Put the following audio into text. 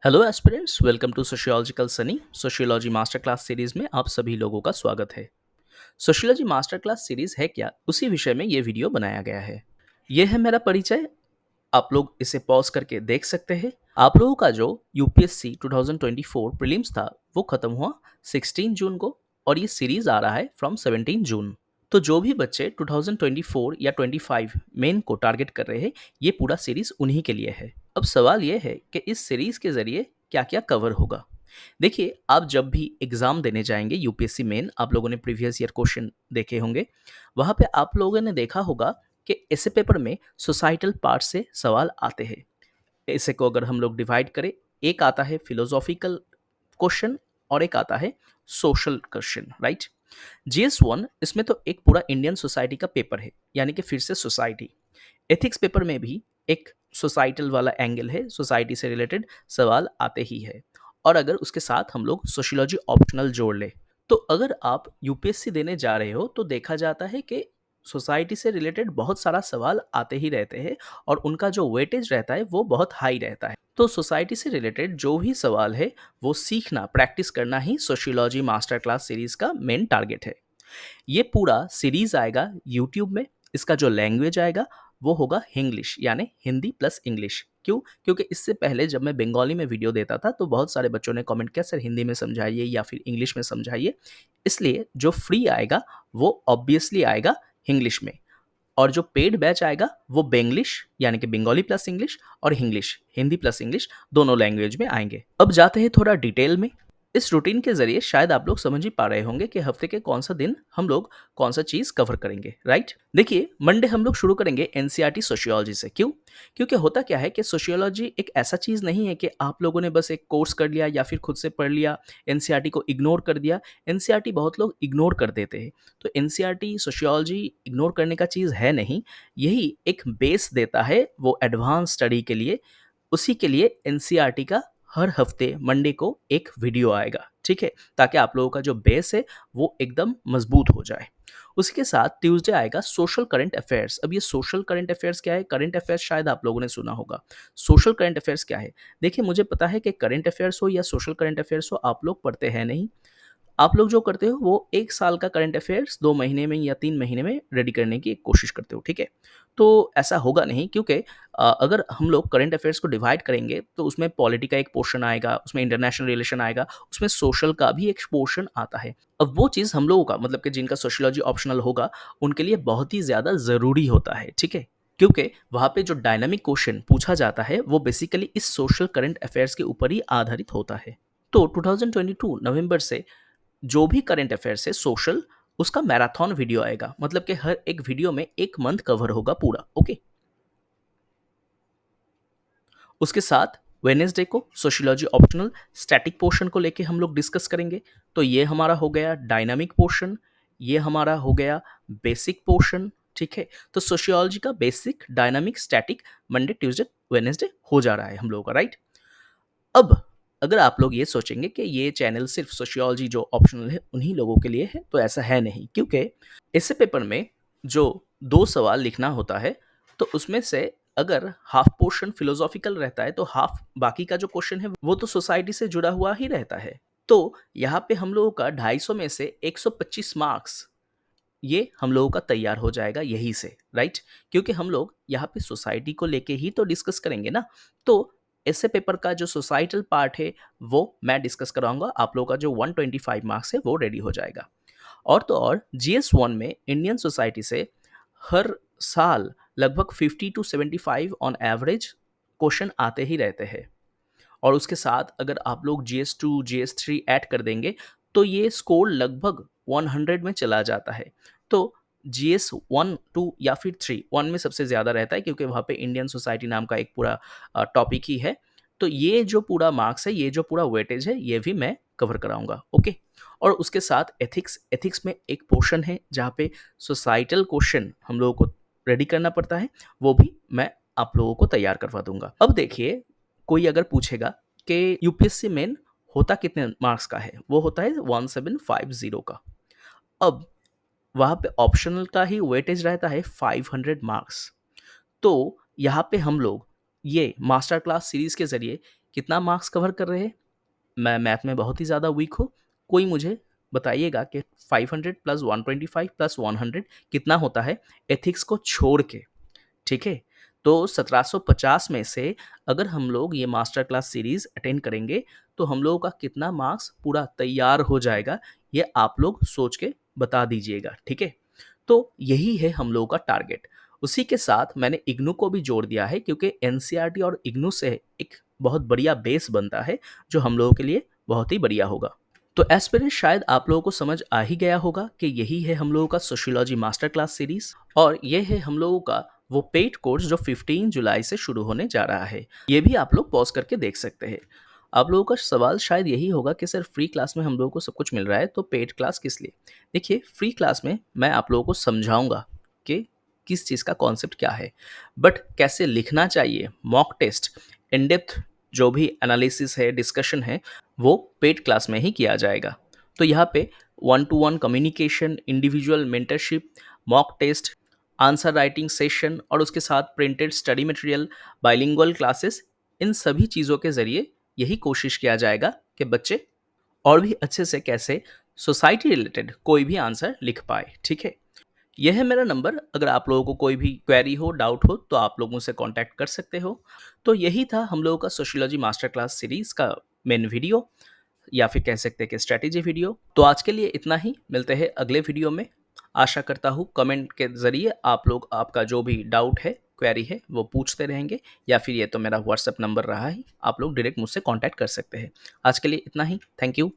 Hello aspirants, welcome to sociological Sunny. Sociology master class series में आप सभी लोगों का स्वागत है। सोशियोलॉजी मास्टर क्लास सीरीज है क्या, उसी विषय में ये वीडियो बनाया गया है। ये है मेरा परिचय। आप लोग इसे पॉज करके देख सकते हैं। आप लोगों का जो यूपीएससी 2024 प्रीलिम्स था वो खत्म हुआ 16 जून को, और ये सीरीज आ रहा है फ्रॉम 17 जून। तो जो भी बच्चे 2024 या 25 मेन को टारगेट कर रहे हैं, ये पूरा सीरीज उन्हीं के लिए है। अब सवाल ये है कि इस सीरीज के जरिए क्या क्या कवर होगा। देखिए, आप जब भी एग्जाम देने जाएंगे यूपीएससी मेन, आप लोगों ने प्रीवियस ईयर क्वेश्चन देखे होंगे। वहां पे आप लोगों ने देखा होगा कि ऐसे पेपर में सोसाइटल पार्ट से सवाल आते हैं। इसे को अगर हम लोग डिवाइड करें, एक आता है फिलोसॉफिकल क्वेश्चन और एक आता है सोशल क्वेश्चन, राइट। जीएस 1 इसमें तो एक पूरा इंडियन सोसाइटी का पेपर है, यानी कि फिर से सोसाइटी। एथिक्स पेपर में भी एक सोसाइटल वाला एंगल है, सोसाइटी से रिलेटेड सवाल आते ही है। और अगर उसके साथ हम लोग सोशियोलॉजी ऑप्शनल जोड़ ले, तो अगर आप यूपीएससी देने जा रहे हो तो देखा जाता है कि सोसाइटी से रिलेटेड बहुत सारा सवाल आते ही रहते हैं, और उनका जो वेटेज रहता है वो बहुत हाई रहता है। तो सोसाइटी से रिलेटेड जो भी सवाल है वो सीखना, प्रैक्टिस करना ही सोशियोलॉजी मास्टर क्लास सीरीज का मेन टारगेट है। ये पूरा सीरीज आएगा यूट्यूब में। इसका जो लैंग्वेज आएगा वो होगा हिंग्लिश, यानी हिंदी प्लस इंग्लिश। क्यों? क्योंकि इससे पहले जब मैं बंगाली में वीडियो देता था तो बहुत सारे बच्चों ने कमेंट किया, सर हिंदी में समझाइए या फिर इंग्लिश में समझाइए। इसलिए जो फ्री आएगा वो ऑब्वियसली आएगा इंग्लिश में, और जो पेड बैच आएगा वो बेंग्लिश, यानी कि बंगाली प्लस इंग्लिश, और हिंग्लिश, हिंदी प्लस इंग्लिश, दोनों लैंग्वेज में आएंगे। अब जाते हैं थोड़ा डिटेल में। इस रूटीन के जरिए शायद आप लोग समझ ही पा रहे होंगे कि हफ्ते के कौन सा दिन हम लोग कौन सा चीज कवर करेंगे, राइट। देखिए, मंडे हम लोग शुरू करेंगे एनसीईआरटी सोशियोलॉजी से। क्यों? क्योंकि होता क्या है कि सोशियोलॉजी एक ऐसा चीज नहीं है कि आप लोगों ने बस एक कोर्स कर लिया या फिर खुद से पढ़ लिया, एनसीईआरटी को इग्नोर कर दिया। एनसीईआरटी बहुत लोग इग्नोर कर देते हैं। तो एनसीईआरटी सोशियोलॉजी इग्नोर करने का चीज़ है नहीं। यही एक बेस देता है वो एडवांस स्टडी के लिए। उसी के लिए एनसीईआरटी का हर हफ्ते मंडे को एक वीडियो आएगा, ठीक है, ताकि आप लोगों का जो बेस है वो एकदम मजबूत हो जाए। उसी के साथ ट्यूसडे आएगा सोशल करंट अफेयर्स। अब ये सोशल करंट अफेयर्स क्या है? करंट अफेयर्स शायद आप लोगों ने सुना होगा। सोशल करंट अफेयर्स क्या है? देखिए, मुझे पता है कि करंट अफेयर्स हो या सोशल करंट अफेयर्स हो, आप लोग पढ़ते हैं नहीं। आप लोग जो करते हो वो 1 साल का करंट अफेयर्स 2 महीने में या 3 महीने में रेडी करने की कोशिश करते हो, ठीक है? तो ऐसा होगा नहीं, क्योंकि अगर हम लोग करंट अफेयर्स को डिवाइड करेंगे तो उसमें पॉलिटी का एक पोर्शन आएगा, उसमें इंटरनेशनल रिलेशन आएगा, उसमें सोशल का भी एक पोर्शन आता है। अब वो चीज़ हम लोगों का मतलब कि जिनका सोशियोलॉजी ऑप्शनल होगा, उनके लिए बहुत ही ज़्यादा ज़रूरी होता है, ठीक है? क्योंकि वहाँ पे जो डायनामिक क्वेश्चन पूछा जाता है वो बेसिकली इस सोशल करंट अफेयर्स के ऊपर ही आधारित होता है। तो 2022 नवंबर से जो भी करंट अफेयर्स है सोशल, उसका मैराथन वीडियो आएगा, मतलब कि हर एक वीडियो में एक मंथ कवर होगा पूरा, ओके। उसके साथ वेनेसडे को सोशियोलॉजी ऑप्शनल स्टैटिक पोर्शन को लेके हम लोग डिस्कस करेंगे। तो ये हमारा हो गया डायनामिक पोर्शन, ये हमारा हो गया बेसिक पोर्शन, ठीक है। तो सोशियोलॉजी का basic, dynamic, static Monday Tuesday Wednesday हो जा रहा है हम लोगों का, राइट। अब अगर आप लोग ये सोचेंगे कि ये चैनल सिर्फ सोशियोलॉजी जो ऑप्शनल है उन्हीं लोगों के लिए है, तो ऐसा है नहीं। क्योंकि ऐसे पेपर में जो 2 सवाल लिखना होता है, तो उसमें से अगर हाफ पोर्शन फिलोसॉफिकल रहता है तो हाफ बाकी का जो क्वेश्चन है वो तो सोसाइटी से जुड़ा हुआ ही रहता है। तो यहाँ पे हम लोगों का 250 में से 125 मार्क्स ये हम लोगों का तैयार हो जाएगा यहीं से, राइट। क्योंकि हम लोग यहाँ पे सोसाइटी को लेके ही तो डिस्कस करेंगे ना। तो ऐसे पेपर का जो सोसाइटल पार्ट है वो मैं डिस्कस कराऊंगा, आप लोगों का जो 125 मार्क्स है वो रेडी हो जाएगा। और तो और GS 1 में इंडियन सोसाइटी से हर साल लगभग 50 to 75 ऑन एवरेज क्वेश्चन आते ही रहते हैं। और उसके साथ अगर आप लोग GS 2 GS 3 ऐड कर देंगे तो ये स्कोर लगभग 100 में चला जाता है। तो GS 1 2 या फिर 3 1 में सबसे ज़्यादा रहता है, क्योंकि वहाँ पे इंडियन सोसाइटी नाम का एक पूरा टॉपिक ही है। तो ये जो पूरा मार्क्स है, ये जो पूरा वेटेज है, ये भी मैं कवर कराऊंगा, ओके। और उसके साथ एथिक्स, एथिक्स में एक पोर्शन है जहाँ पे सोसाइटल क्वेश्चन हम लोगों को रेडी करना पड़ता है, वो भी मैं आप लोगों को तैयार करवा दूंगा। अब देखिए, कोई अगर पूछेगा कि यूपीएससी मेन होता कितने मार्क्स का है, वो होता है 1750 का। अब वहाँ पे ऑप्शनल का ही वेटेज रहता है 500 मार्क्स। तो यहाँ पे हम लोग ये मास्टर क्लास सीरीज के जरिए कितना मार्क्स कवर कर रहे हैं? मैं मैथ में बहुत ही ज़्यादा वीक हूँ, कोई मुझे बताइएगा कि 500 प्लस 125 प्लस 100 कितना होता है एथिक्स को छोड़ के, ठीक है? तो 1750 में से अगर हम लोग ये मास्टर क्लास सीरीज़ अटेंड करेंगे, तो हम लोगों का कितना मार्क्स पूरा तैयार हो जाएगा, ये आप लोग सोच के बता दीजिएगा, ठीक है? तो यही है हम लोगों का टारगेट। उसी के साथ मैंने इग्नू को भी जोड़ दिया है क्योंकि एनसीईआरटी और इग्नू से एक बहुत बढ़िया बेस बनता है, जो हम लोगों के लिए बहुत ही बढ़िया होगा। तो एस्पिरेंट शायद आप लोगों को समझ आ ही गया होगा कि यही है हम लोगों का सोशियोलॉजी मास्टर क्लास सीरीज, और ये है हम लोगों का वो पेड कोर्स जो 15 जुलाई से शुरू होने जा रहा है। ये भी आप लोग पॉज करके देख सकते हैं। आप लोगों का सवाल शायद यही होगा कि सर फ्री क्लास में हम लोगों को सब कुछ मिल रहा है तो पेड क्लास किस लिए? देखिए, फ्री क्लास में मैं आप लोगों को समझाऊंगा कि किस चीज़ का कॉन्सेप्ट क्या है, बट कैसे लिखना चाहिए, मॉक टेस्ट, इन डेप्थ जो भी एनालिसिस है, डिस्कशन है, वो पेड क्लास में ही किया जाएगा। तो यहाँ पे one to one communication, individual mentorship, mock test, answer writing session और उसके साथ printed study material, bilingual classes, इन सभी चीज़ों के ज़रिए यही कोशिश किया जाएगा कि बच्चे और भी अच्छे से कैसे सोसाइटी रिलेटेड कोई भी आंसर लिख पाए, ठीक है? यह है मेरा नंबर, अगर आप लोगों को कोई भी क्वेरी हो, डाउट हो, तो आप लोग मुझसे कांटेक्ट कर सकते हो। तो यही था हम लोगों का सोशियोलॉजी मास्टर क्लास सीरीज़ का मेन वीडियो, या फिर कह सकते हैं कि स्ट्रैटेजी वीडियो। तो आज के लिए इतना ही, मिलते हैं अगले वीडियो में। आशा करता हूँ कमेंट के ज़रिए आप लोग आपका जो भी डाउट है, क्वेरी है, वो पूछते रहेंगे, या फिर ये तो मेरा व्हाट्सएप नंबर रहा है, आप लोग डायरेक्ट मुझसे कांटेक्ट कर सकते हैं। आज के लिए इतना ही, थैंक यू।